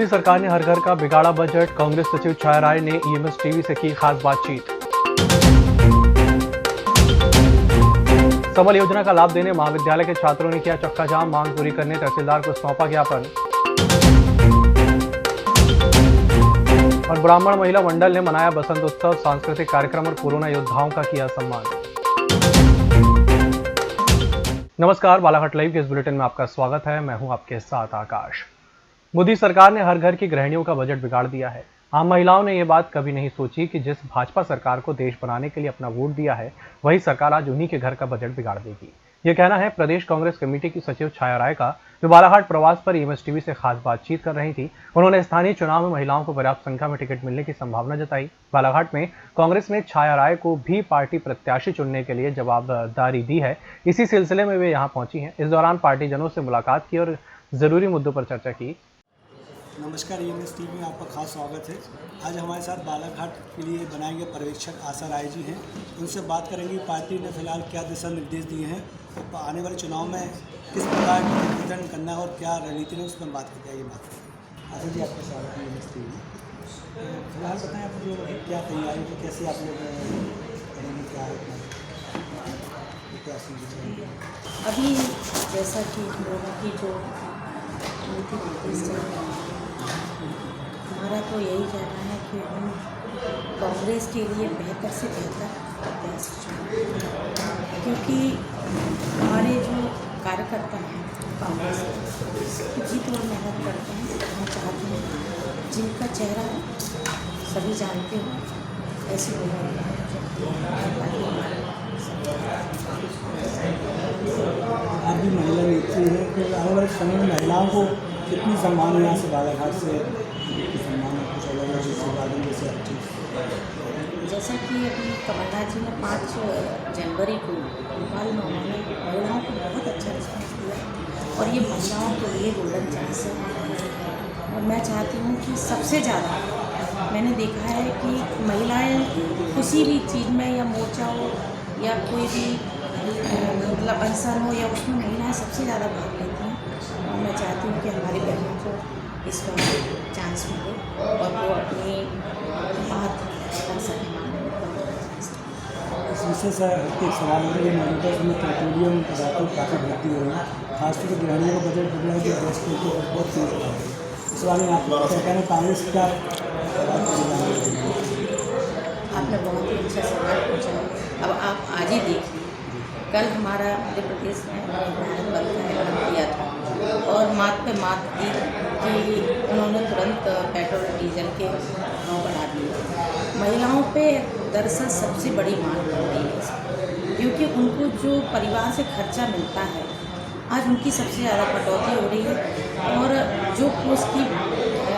मोदी सरकार ने हर घर का बिगाड़ा बजट। कांग्रेस सचिव छाया राय ने ईएमएस टीवी से की खास बातचीत। संबल योजना का लाभ देने महाविद्यालय के छात्रों ने किया चक्का जाम। मांग पूरी करने तहसीलदार को सौंपा ज्ञापन। और ब्राह्मण महिला मंडल ने मनाया बसंत उत्सव। सांस्कृतिक कार्यक्रम और कोरोना योद्धाओं का किया सम्मान। नमस्कार, बालाघाट लाइव के इस बुलेटिन में आपका स्वागत है। मैं हूं आपके साथ आकाश। मोदी सरकार ने हर घर की गृहिणियों का बजट बिगाड़ दिया है। आम महिलाओं ने यह बात कभी नहीं सोची कि जिस भाजपा सरकार को देश बनाने के लिए अपना वोट दिया है, वही सरकार आज उन्हीं के घर का बजट बिगाड़ देगी। यह कहना है प्रदेश कांग्रेस कमेटी की सचिव छाया राय का, जो बालाघाट प्रवास पर ईएमएस टीवी से खास बातचीत कर रही थी। उन्होंने स्थानीय चुनाव में महिलाओं को पर्याप्त संख्या में टिकट मिलने की संभावना जताई। बालाघाट में कांग्रेस ने छाया राय को भी पार्टी प्रत्याशी चुनने के लिए जवाबदारी दी है। इसी सिलसिले में वे यहाँ पहुंची हैं। इस दौरान पार्टी जनों से मुलाकात की और जरूरी मुद्दों पर चर्चा की। नमस्कार, ईएमएस टीवी में आपका खास स्वागत है। आज हमारे साथ बालाघाट के लिए बनाए गए पर्यवेक्षक आशा राय जी हैं। उनसे बात करेंगे पार्टी ने फिलहाल क्या दिशा निर्देश दिए हैं और आने वाले चुनाव में किस प्रकार की वितरण करना है और क्या रणनीति है, उस पर बात करते हैं। ये बात आशा जी, आपका स्वागत है ईएमएस टीवी में। फिलहाल बताएं आप जो क्या तैयारी है, कैसे आप लोग करेंगे, क्या अभी जैसा कि लोगों की जो नीति निर्देश चल रहे हैं, हमारा तो यही कहना है कि हम कांग्रेस के लिए बेहतर से बेहतर प्रयास करें, क्योंकि हमारे जो कार्यकर्ता हैं कांग्रेस की तो मेहनत करते हैं। हम चाहते हैं जिनका चेहरा सभी जानते हो, ऐसे लोगों आप भी महिला नेत्री है, तो आने वाले समय में महिलाओं को कितनी सम्मान यहाँ से बालाघाट से सम्मान कुछ अलग अलग जैसे अच्छी, जैसा कि अभी कमलनाथ जी ने 5 जनवरी को भोपाल में उन्होंने महिलाओं को बहुत अच्छा रिस्पॉन्स दिया और ये महिलाओं के लिए गोल्डन चांस है। और मैं चाहती हूँ कि सबसे ज़्यादा मैंने देखा है कि महिलाएं किसी भी चीज़ में, या मोर्चा हो या कोई भी मतलब अनशन हो, या उसमें महिलाएं सबसे ज़्यादा भाग लेती हैं। और मैं चाहती हूँ कि हमारी बहनों को इस बार चांस मिले और वो अपनी बात कर सकें। इस विषय से एक सवाल है कि मौजूदा समय पेट्रोलियम पदार्थों काफ़ी बढ़ती हो रही है, खासतौर पर गृहिणियों का बजट बढ़ रहा है कि गैस के ऊपर बहुत तेज हो रहा है। इस बारे में आप क्या कहना है, कांग्रेस क्या आपने बहुत ही अच्छा सवाल पूछा। अब आप आज ही देखिए, कल हमारा मध्य प्रदेश में भारत बंद का ऐलान किया था और मात पे मात दी कि उन्होंने तुरंत पेट्रोल डीजल के भाव बढ़ा दिए। महिलाओं पे दरअसल सबसे बड़ी मार पड़ रही है, क्योंकि उनको जो परिवार से खर्चा मिलता है, आज उनकी सबसे ज़्यादा कटौती हो रही है। और जो उसकी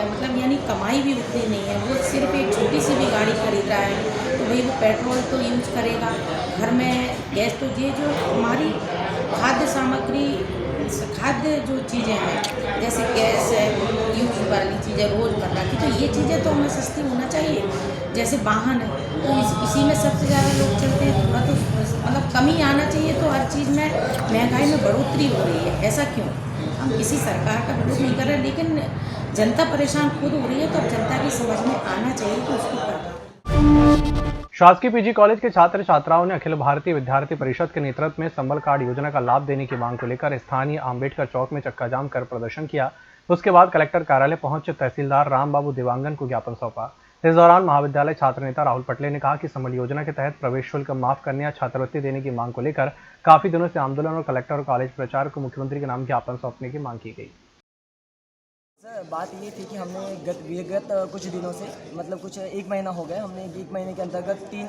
मतलब यानी कमाई भी उतनी नहीं है, वो सिर्फ एक छोटी सी भी गाड़ी खरीद रहा है तो भाई वो पेट्रोल तो यूज करेगा, घर में गैस, तो ये जो हमारी खाद्य सामग्री, खाद्य जो चीज़ें हैं जैसे गैस है, यूज वाली चीज़ें रोज़मर्रा की, तो ये चीज़ें तो हमें सस्ती होना चाहिए। जैसे वाहन है तो इसी में सबसे ज़्यादा लोग चलते हैं, थोड़ा तो मतलब कमी आना चाहिए। तो हर चीज़ में महंगाई में बढ़ोतरी हो रही है, ऐसा क्यों? हम किसी सरकार का विरोध नहीं कर रहे, लेकिन जनता परेशान खुद हो रही है, तो अब जनता की समझ में आना चाहिए तो उसको कर। शासकीय पीजी कॉलेज के छात्र छात्राओं ने अखिल भारतीय विद्यार्थी परिषद के नेतृत्व में संबल कार्ड योजना का लाभ देने की मांग को लेकर स्थानीय आम्बेडकर चौक में चक्का जाम कर प्रदर्शन किया। उसके बाद कलेक्टर कार्यालय पहुंचे तहसीलदार रामबाबू देवांगन को ज्ञापन सौंपा। इस दौरान महाविद्यालय छात्र नेता राहुल पटले ने कहा कि संबल योजना के तहत प्रवेश शुल्क माफ करने या छात्रवृत्ति देने की मांग को लेकर काफी दिनों से आंदोलन और कलेक्टर और कॉलेज प्राचार्य को मुख्यमंत्री के नाम ज्ञापन सौंपने की मांग की गई। सर, बात ये थी कि हमने विगत कुछ दिनों से, मतलब कुछ 1 महीना हो गया, हमने 1 महीने के अंतर्गत 3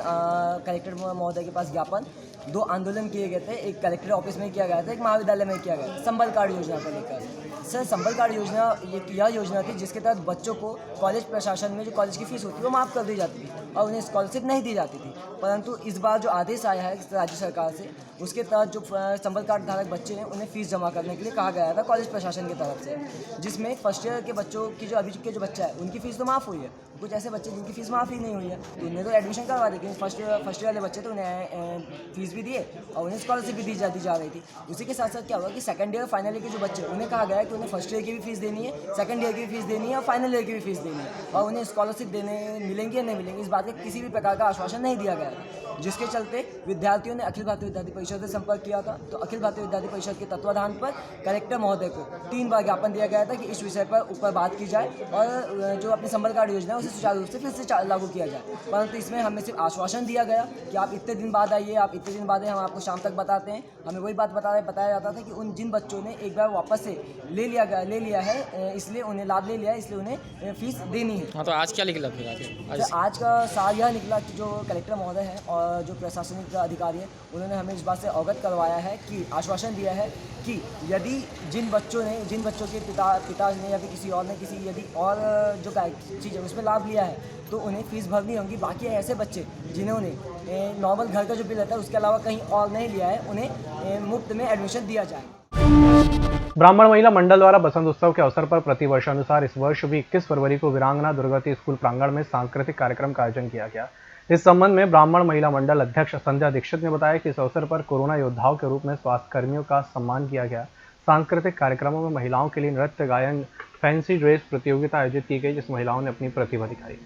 कलेक्टर महोदय के पास ज्ञापन, 2 आंदोलन किए गए थे। एक कलेक्टर ऑफिस में किया गया था, एक महाविद्यालय में किया गया था, संबल कार्ड योजना को लेकर। सर, संबल कार्ड योजना यह योजना थी जिसके तहत बच्चों को कॉलेज प्रशासन में जो कॉलेज की फीस होती है वो माफ़ कर दी जाती थी और उन्हें स्कॉलरशिप नहीं दी जाती थी। परंतु इस बार जो आदेश आया है राज्य सरकार से, उसके तहत जो संबल कार्ड धारक बच्चे हैं उन्हें फीस जमा करने के लिए कहा गया था कॉलेज प्रशासन की तरफ से, जिसमें फर्स्ट ईयर के बच्चों की जो अभी के जो बच्चा है उनकी फ़ीस तो माफ़ हुई है, कुछ ऐसे बच्चे जिनकी फीस माफ़ ही नहीं हुई है, तो उन्हें तो एडमिशन करवा दी, क्योंकि फर्स्ट वाले बच्चे तो उन्हें फीस भी दिए और उन्हें स्कॉलरशिप भी दी जा रही थी। उसी के साथ साथ क्या हुआ कि सेकंड ईयर फाइनल ईयर के जो बच्चे, उन्हें कहा गया है कि उन्हें फर्स्ट ईयर की भी फीस देनी है, सेकंड ईयर की भी फीस देनी है और फाइनल ईयर की भी फीस देनी है, और उन्हें स्कॉलरशिप देने मिलेंगी या नहीं मिलेंगी, इस बात का किसी भी प्रकार का आश्वासन नहीं दिया गया था, जिसके चलते विद्यार्थियों ने अखिल भारतीय विद्यार्थी परिषद से संपर्क किया था। तो अखिल भारतीय विद्यार्थी परिषद के तत्वाधान पर कलेक्टर महोदय को 3 बार ज्ञापन दिया गया था कि इस विषय पर ऊपर बात की जाए और जो अपनी संबल कार्ड योजना है उसे सुचारू रूप से फिर से लागू किया जाए। परंतु इसमें हमें सिर्फ आश्वासन दिया गया कि आप इतने दिन बाद आइए, आप इतने दिन बाद हम आपको शाम तक बताते हैं। हमें वही बात बताया जाता था कि उन जिन बच्चों ने एक बार वापस से ले लिया है, इसलिए उन्हें लाभ ले लिया है, इसलिए उन्हें फीस देनी है। हाँ, तो आज क्या निकला फिर? आज का सार यह निकला कि जो कलेक्टर महोदय हैं और जो प्रशासनिक अधिकारी हैं, उन्होंने हमें इस बात से अवगत करवाया है कि आश्वासन दिया है कि यदि जिन बच्चों के पिता ने या फिर किसी और ने यदि और जो चीज़ है उसमें लाभ लिया है तो उन्हें फीस भरनी होगी। बाकी ऐसे बच्चे जिन्होंने नॉर्मल घर का जो बिल रहता है उसके अलावा कहीं और नहीं लिया है, उन्हें मुफ्त में एडमिशन दिया जाए। ब्राह्मण महिला मंडल द्वारा बसंत उत्सव के अवसर पर प्रतिवर्षानुसार इस वर्ष भी 21 फरवरी को वीरांगना दुर्गति स्कूल प्रांगण में सांस्कृतिक कार्यक्रम का आयोजन किया गया। इस संबंध में ब्राह्मण महिला मंडल अध्यक्ष संध्या दीक्षित ने बताया कि इस अवसर पर कोरोना योद्धाओं के रूप में स्वास्थ्य कर्मियों का सम्मान किया गया। सांस्कृतिक कार्यक्रमों में महिलाओं के लिए नृत्य, गायन, फैंसी ड्रेस प्रतियोगिता आयोजित की गई, जिस महिलाओं ने अपनी प्रतिभा दिखाई।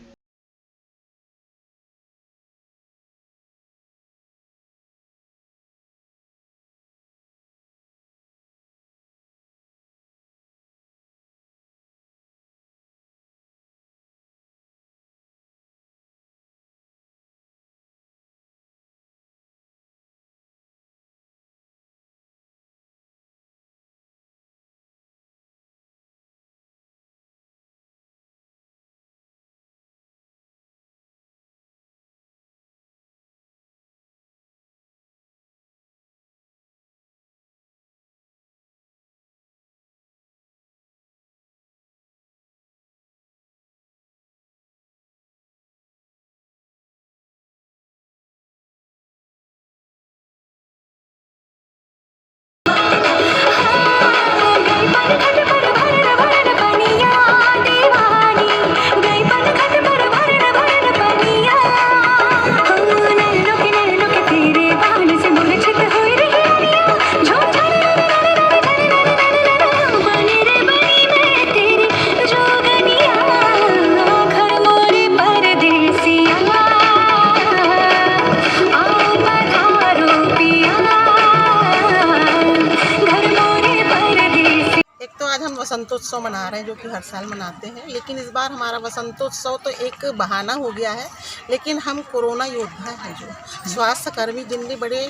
वसंतोत्सव मना रहे हैं, जो कि हर साल मनाते हैं, लेकिन इस बार हमारा वसंतोत्सव तो एक बहाना हो गया है। लेकिन हम कोरोना योद्धा हैं, जो स्वास्थ्य कर्मी जिनने बड़े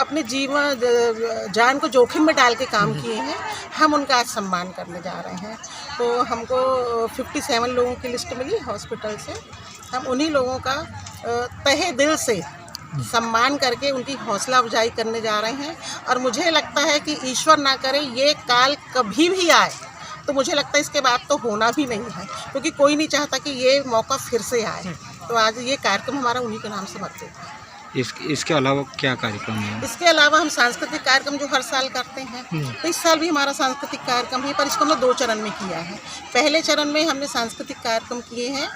अपने जीवन जान को जोखिम में डाल के काम किए हैं, हम उनका आज सम्मान करने जा रहे हैं। तो हमको 57 लोगों की लिस्ट मिली हॉस्पिटल से। हम उन्हीं लोगों का तहे दिल से सम्मान करके उनकी हौसला अफजाई करने जा रहे हैं। और मुझे लगता है कि ईश्वर ना करे ये काल कभी भी आए, तो मुझे लगता है इसके बाद तो होना भी नहीं है, क्योंकि कोई नहीं चाहता कि ये मौका फिर से आए। तो आज ये कार्यक्रम हमारा उन्हीं के नाम समर्पित है। इसके अलावा क्या कार्यक्रम है? इसके अलावा हम सांस्कृतिक कार्यक्रम जो हर साल करते हैं, तो इस साल भी हमारा सांस्कृतिक कार्यक्रम है, पर इसको हमने 2 चरण में किया है। पहले चरण में हमने सांस्कृतिक कार्यक्रम किए हैं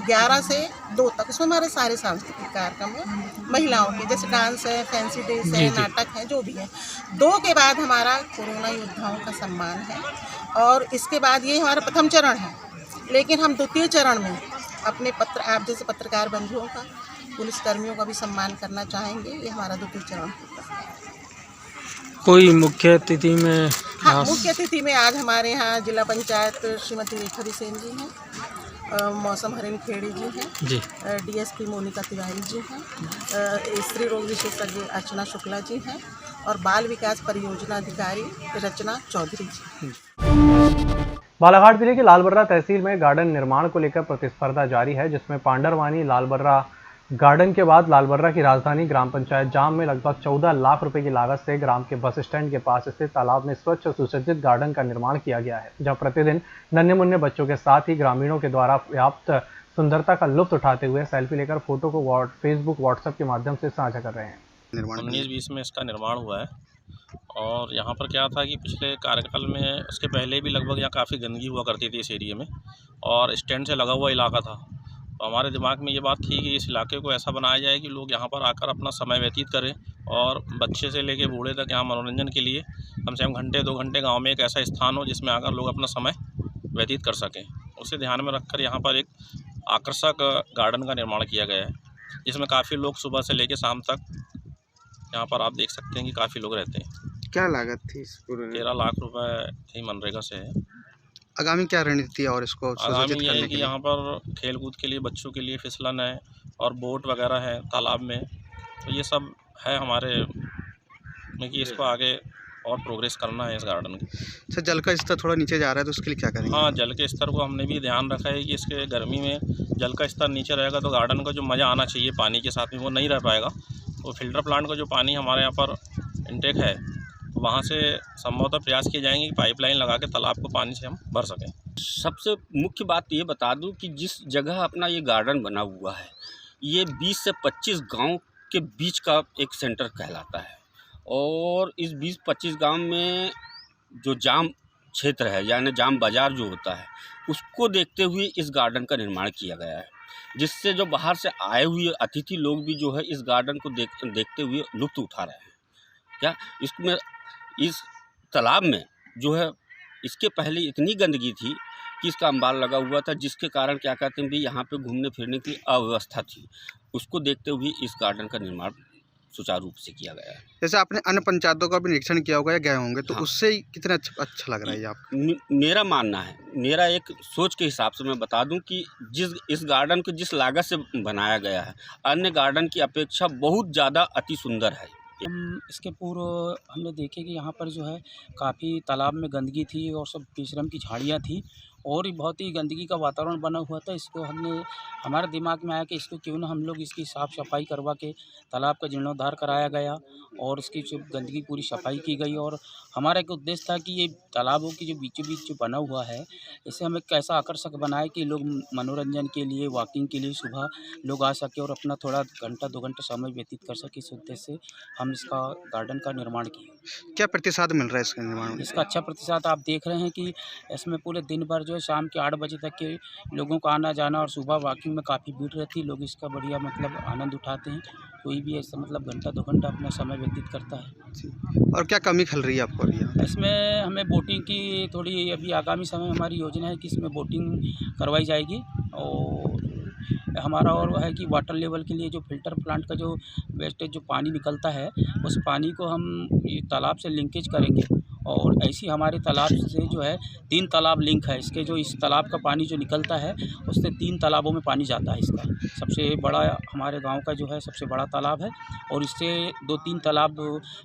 11 से 2 तक। उसमें हमारे सारे सांस्कृतिक कार्यक्रम हैं महिलाओं के, जैसे डांस है, फैंसी ड्रेस है, नाटक है, जो भी है। 2 के बाद हमारा कोरोना योद्धाओं का सम्मान है, और इसके बाद ये हमारा प्रथम चरण है। लेकिन हम 2य चरण में अपने आप जैसे पत्रकार बंधुओं का, पुलिस कर्मियों का भी सम्मान करना चाहेंगे। ये हमारा 2य चरण होगा। कोई मुख्य अतिथि में? हाँ, मुख्य अतिथि में आज हमारे यहाँ जिला पंचायत श्रीमती रेखा सेन जी हैं, मौसम हरिन खेड़ी जी हैं जी, डीएसपी मोनिका तिवारी जी हैं, स्त्री रोग विशेषज्ञ अर्चना शुक्ला जी हैं, और बाल विकास परियोजना अधिकारी रचना चौधरी जी। बालाघाट जिले के लालबर्रा तहसील में गार्डन निर्माण को लेकर प्रतिस्पर्धा जारी है, जिसमें पांडरवानी लालबर्रा गार्डन के बाद लालबर्रा की राजधानी ग्राम पंचायत जाम में लगभग 14 लाख रुपए की लागत से ग्राम के बस स्टैंड के पास स्थित तालाब में स्वच्छ और सुसज्जित गार्डन का निर्माण किया गया है, जहां प्रतिदिन नन्हे मुन्ने बच्चों के साथ ही ग्रामीणों के द्वारा व्याप्त सुंदरता का लुत्फ उठाते हुए सेल्फी लेकर फोटो को फेसबुक, व्हाट्सएप के माध्यम से साझा कर रहे हैं। 19-20 में इसका निर्माण हुआ है, और यहाँ पर क्या था कि पिछले कार्यकाल में उसके पहले भी लगभग यहाँ काफ़ी गंदगी हुआ करती थी इस एरिया में, और स्टैंड से लगा हुआ इलाका था। तो हमारे दिमाग में ये बात थी कि इस इलाके को ऐसा बनाया जाए कि लोग यहाँ पर आकर अपना समय व्यतीत करें, और बच्चे से लेकर बूढ़े तक यहाँ मनोरंजन के लिए कम से कम घंटे 2 घंटे गाँव में एक ऐसा स्थान हो जिसमें आकर लोग अपना समय व्यतीत कर सकें। उसे ध्यान में रखकर यहाँ पर एक आकर्षक गार्डन का निर्माण किया गया है, जिसमें काफ़ी लोग सुबह से लेकर शाम तक यहाँ पर आप देख सकते हैं कि काफ़ी लोग रहते हैं। क्या लागत थी इस पूरे? 13 लाख रुपए थी मनरेगा से है। आगामी क्या रणनीति है और इसको आगामी सुसज्जित ये है करने के कि लिए? यहाँ पर खेल कूद के लिए बच्चों के लिए फिसलन है और बोट वगैरह है तालाब में, तो ये सब है हमारे में कि इसको आगे और प्रोग्रेस करना है इस गार्डन की। अच्छा, जल का स्तर थोड़ा नीचे जा रहा है तो उसके लिए क्या करेंगे? हाँ, जल के स्तर को हमने भी ध्यान रखा है कि इसके गर्मी में जल का स्तर नीचे रहेगा तो गार्डन का जो मज़ा आना चाहिए पानी के साथ में वो नहीं रह पाएगा। तो फिल्टर प्लांट का जो पानी हमारे यहाँ पर इंटेक है, तो वहाँ से संभवतः प्रयास किए जाएंगे कि पाइपलाइन लगा के तालाब को पानी से हम भर सकें। सबसे मुख्य बात ये बता दूं कि जिस जगह अपना ये गार्डन बना हुआ है, ये 20 से 25 गांव के बीच का एक सेंटर कहलाता है, और इस 20-25 गांव में जो जाम क्षेत्र है यानी जाम बाज़ार जो होता है, उसको देखते हुए इस गार्डन का निर्माण किया गया है, जिससे जो बाहर से आए हुए अतिथि लोग भी जो है इस गार्डन को देखते हुए लुत्फ़ उठा रहे हैं। क्या इसमें इस तालाब में जो है इसके पहले इतनी गंदगी थी कि इसका अंबार लगा हुआ था, जिसके कारण क्या कहते हैं भी यहाँ पे घूमने फिरने की अव्यवस्था थी। उसको देखते हुए इस गार्डन का निर्माण सुचारू रूप से किया गया है। जैसे आपने अन्य पंचायतों का भी निरीक्षण किया होगा या गए होंगे, तो हाँ। उससे कितना अच्छा लग रहा है ये आपको? मेरा मानना है, मेरा एक सोच के हिसाब से मैं बता दूं कि इस गार्डन को जिस लागत से बनाया गया है, अन्य गार्डन की अपेक्षा बहुत ज़्यादा अति सुंदर है। हम इसके पूर्व हमने देखे कि यहाँ पर जो है काफ़ी तालाब में गंदगी थी और सब बेशरम की झाड़ियाँ थी और बहुत ही गंदगी का वातावरण बना हुआ था। इसको हमारे दिमाग में आया कि इसको क्यों ना हम लोग इसकी साफ़ सफाई करवा के तालाब का जीर्णोद्धार कराया गया और इसकी जो गंदगी पूरी सफाई की गई। और हमारा एक उद्देश्य था कि ये तालाबों की जो बीचों बीच जो बना हुआ है, इसे हम एक ऐसा आकर्षक बनाए कि लोग मनोरंजन के लिए, वॉकिंग के लिए सुबह लोग आ सके और अपना थोड़ा घंटा 2 घंटा समय व्यतीत कर सके। इस उद्देश्य से हम इसका गार्डन का निर्माण किए। क्या प्रतिसाद मिल रहा है इसके निर्माण में? इसका अच्छा प्रतिशत आप देख रहे हैं कि इसमें पूरे दिन भर जो है शाम के 8 बजे तक के लोगों का आना जाना और सुबह वॉकिंग में काफ़ी भीड़ रहती है। लोग इसका बढ़िया मतलब आनंद उठाते हैं। कोई भी ऐसा मतलब घंटा 2 घंटा अपना समय व्यतीत करता है। और क्या कमी खल रही है आपको अभी? इसमें हमें बोटिंग की थोड़ी अभी आगामी समय हमारी योजना है कि इसमें बोटिंग करवाई जाएगी। और हमारा और है कि वाटर लेवल के लिए जो फिल्टर प्लांट का जो वेस्टेज जो पानी निकलता है, उस पानी को हम ये तालाब से लिंकेज करेंगे। और ऐसी हमारे तालाब से जो है 3 तालाब लिंक है इसके। जो इस तालाब का पानी जो निकलता है उससे 3 तालाबों में पानी जाता है। इसका सबसे बड़ा हमारे गांव का जो है सबसे बड़ा तालाब है और इससे 2-3 तालाब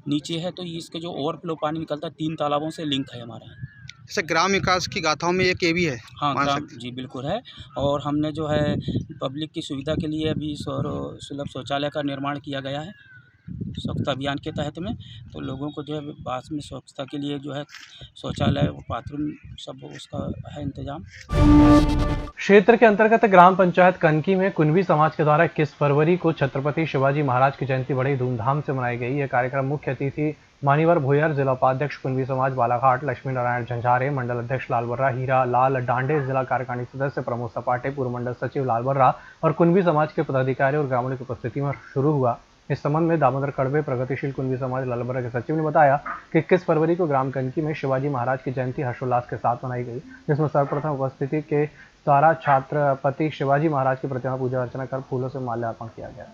नीचे है, तो इसके जो ओवरफ्लो पानी निकलता है 3 तालाबों से लिंक है हमारा। जैसे ग्राम विकास की गाथाओं में एक ये भी है? हाँ, ग्राम जी बिल्कुल है। और हमने जो है पब्लिक की सुविधा के लिए अभी सुलभ शौचालय का निर्माण किया गया है स्वच्छता अभियान के तहत में। तो लोगों को जो है पास में स्वच्छता के लिए जो है शौचालय, बाथरूम सब उसका है इंतजाम। क्षेत्र के अंतर्गत ग्राम पंचायत कनकी में कुनबी समाज के द्वारा 21 फरवरी को छत्रपति शिवाजी महाराज की जयंती बड़ी धूमधाम से मनाई गई। यह कार्यक्रम मुख्य अतिथि मानीवर भुयर, जिला उपाध्यक्ष कुनबी समाज बालाघाट लक्ष्मी नारायण झंझारे, मंडल अध्यक्ष लालबर्रा हीरा लाल डांडे, जिला कार्यकारिणी सदस्य प्रमोद सपाटे, पूर्व मंडल सचिव लालबर्रा और कुनबी समाज के पदाधिकारी और ग्रामीणों की उपस्थिति में शुरू हुआ। इस संबंध में दामोदर कड़वे प्रगतिशील कुनबी समाज लालबर्रा के सचिव ने बताया कि 21 फरवरी को ग्राम कनकी में शिवाजी महाराज की जयंती हर्षोल्लास के साथ मनाई गई, जिसमें सर्वप्रथम उपस्थिति के द्वारा छत्रपति शिवाजी महाराज की प्रतिमा पूजा अर्चना कर फूलों से माल्यार्पण किया गया।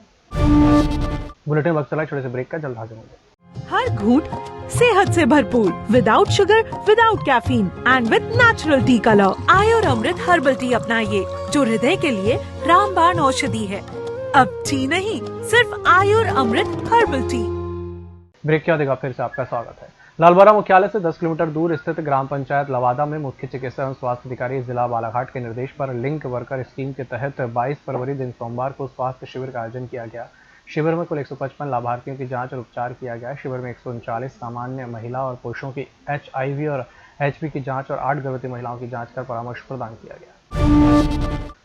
बुलेटिन वक्त चला, छोटे से ब्रेक का, जल्द हाजिर होंगे। हर घूंट सेहत से भरपूर, without sugar, without caffeine and with natural tea colour. Ayur Amrit herbal tea अपनाइए, जो हृदय के लिए रामबाण औषधि है। अब टी नहीं, सिर्फ आयुर अमृत हर्बल टी। ब्रेक के बाद एक बार फिर से आपका स्वागत है। लालबर्रा मुख्यालय से 10 किलोमीटर दूर स्थित ग्राम पंचायत लवादा में मुख्य चिकित्सा एवं स्वास्थ्य अधिकारी जिला बालाघाट के निर्देश पर लिंक वर्कर स्कीम के तहत 22 फरवरी दिन सोमवार को स्वास्थ्य शिविर का आयोजन किया गया। शिविर में कुल 155 लाभार्थियों की जांच और उपचार किया गया। शिविर में 139 सामान्य महिला और पुरुषों की HIV और HP की जांच और 8 गर्भवती महिलाओं की जांच कर परामर्श प्रदान किया गया।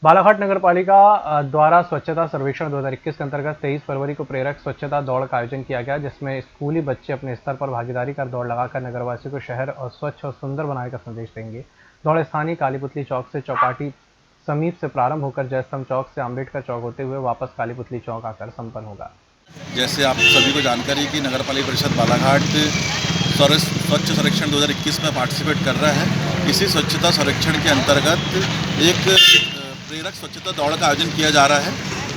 बालाघाट नगर पालिका द्वारा स्वच्छता सर्वेक्षण 2021 के अंतर्गत 23 फरवरी को प्रेरक स्वच्छता दौड़ का आयोजन किया गया, जिसमें स्कूली बच्चे अपने स्तर पर भागीदारी कर दौड़ लगाकर नगरवासियों को शहर और स्वच्छ और सुंदर बनाने का संदेश देंगे। दौड़ स्थानीय कालीपुतली चौक से चौपाटी समीप से प्रारंभ होकर जयस्तंभ चौक से अम्बेडकर चौक होते हुए वापस कालीपुतली चौक आकर संपन्न होगा। जैसे आप सभी को जानकारी कि नगर पालिका परिषद बालाघाट स्वच्छ सर्वेक्षण 2021 में पार्टिसिपेट कर रहा है। इसी स्वच्छता सर्वेक्षण के अंतर्गत एक प्रेरक स्वच्छता दौड़ का आयोजन किया जा रहा है।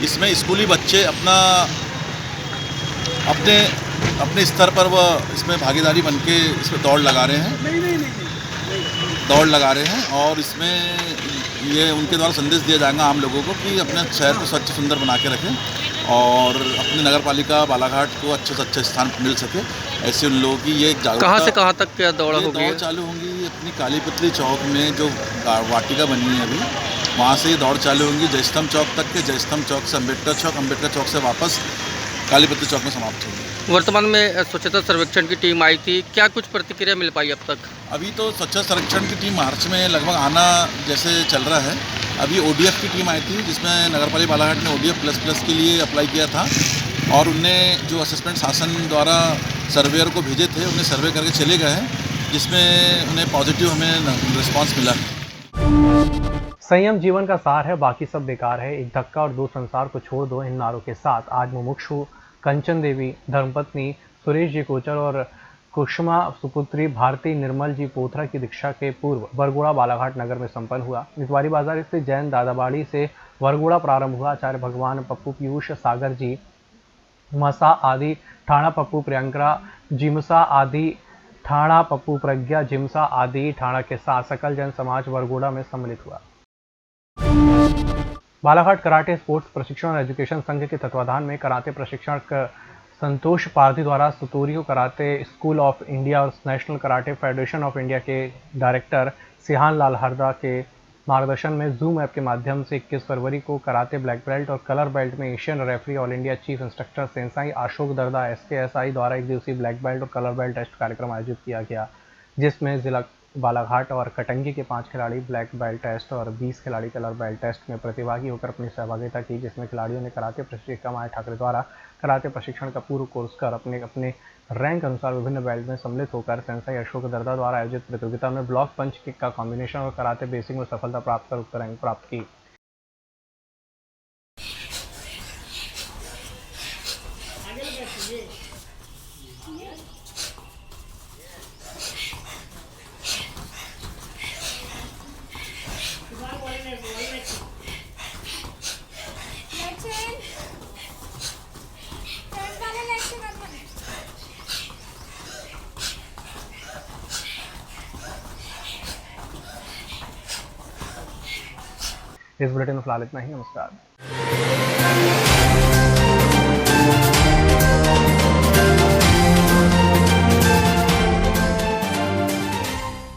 इसमें स्कूली बच्चे अपने स्तर पर वह इसमें भागीदारी बनके इसमें दौड़ लगा रहे हैं और इसमें ये उनके द्वारा संदेश दिया जाएगा आम लोगों को कि अपने शहर को स्वच्छ सुंदर बना के रखें और अपनी नगर पालिका बालाघाट को अच्छे से अच्छे स्थान मिल सके। ऐसे उन लोगों की ये जागरूकता कहाँ से कहाँ तक क्या दौड़ होगी? दौड़ चालू होंगी अपनी कालीपुतली चौक में जो वाटिका बनी है अभी, वहाँ से ये दौड़ चालू होंगी जयस्तंभ चौक तक के, जयस्तंभ चौक से अम्बेडकर चौक से वापस कालीपुतली चौक में समाप्त होंगी। वर्तमान में स्वच्छता सर्वेक्षण की टीम आई थी, क्या कुछ प्रतिक्रिया मिल पाई अब तक? अभी तो स्वच्छता सर्वेक्षण की टीम मार्च में लगभग आना जैसे चल रहा है। अभी ODF की टीम आई थी जिसमें नगरपालिका बालाघाट ने ODF++ के लिए अप्लाई किया था और उनने जो असेसमेंट शासन द्वारा सर्वेयर को भेजे थे उन्हें सर्वे करके चले गए हैं, जिसमें उन्हें पॉजिटिव हमें रिस्पांस मिला। संयम जीवन का सार है, बाकी सब बेकार है। एक धक्का और दो संसार को छोड़ दो, इन नारों के साथ आज मुमुक्षु कंचन देवी धर्मपत्नी सुरेश जी कोचर और कुसुमा सुपुत्री भारती निर्मल जी पोथरा की दीक्षा के पूर्व वरगुड़ा बालाघाट नगर में संपन्न हुआ। नितवारी बाजार स्थित जैन दादाबाड़ी से वरगुड़ा प्रारंभ हुआ। आचार्य भगवान पप्पू पीयूष सागर जी मसा आदि ठाणा पप्पू प्रियंका जिमसा आदि ठाणा पप्पू प्रज्ञा जिमसा आदि ठाणा के साथ सकल जन समाज वरगुड़ा में सम्मिलित हुआ। बालाघाट कराटे स्पोर्ट्स प्रशिक्षण और एजुकेशन संघ के तत्वाधान में कराटे प्रशिक्षक संतोष पारधी द्वारा सतोरियो कराटे स्कूल ऑफ इंडिया और national karate federation of India के डायरेक्टर सिहान लाल हरदा के मार्गदर्शन में जूम ऐप के माध्यम से 21 फरवरी को कराटे ब्लैक बेल्ट और कलर बेल्ट में Asian referee all India chief instructor sensei Ashok Darda SKSI द्वारा एक दिवसीय ब्लैक बेल्ट और कलर बेल्ट टेस्ट कार्यक्रम आयोजित किया गया, जिसमें जिला बालाघाट और कटंगी के 5 खिलाड़ी ब्लैक बेल्ट टेस्ट और 20 खिलाड़ी कलर बेल्ट टेस्ट में प्रतिभागी होकर अपनी सहभागिता की, जिसमें खिलाड़ियों ने कराटे प्रशिक्षक कमाए ठाकरे द्वारा कराटे प्रशिक्षण का पूर्व कोर्स कर अपने रैंक अनुसार विभिन्न बेल्ट में सम्मिलित होकर सेंसाई अशोक दर्दा द्वारा आयोजित प्रतियोगिता में ब्लॉक पंच किक का कॉम्बिनेशन और कराटे बेसिक में सफलता प्राप्त कर उक्त रैंक प्राप्त की। इस बुलेटिन में फिलहाल इतना ही। नमस्कार।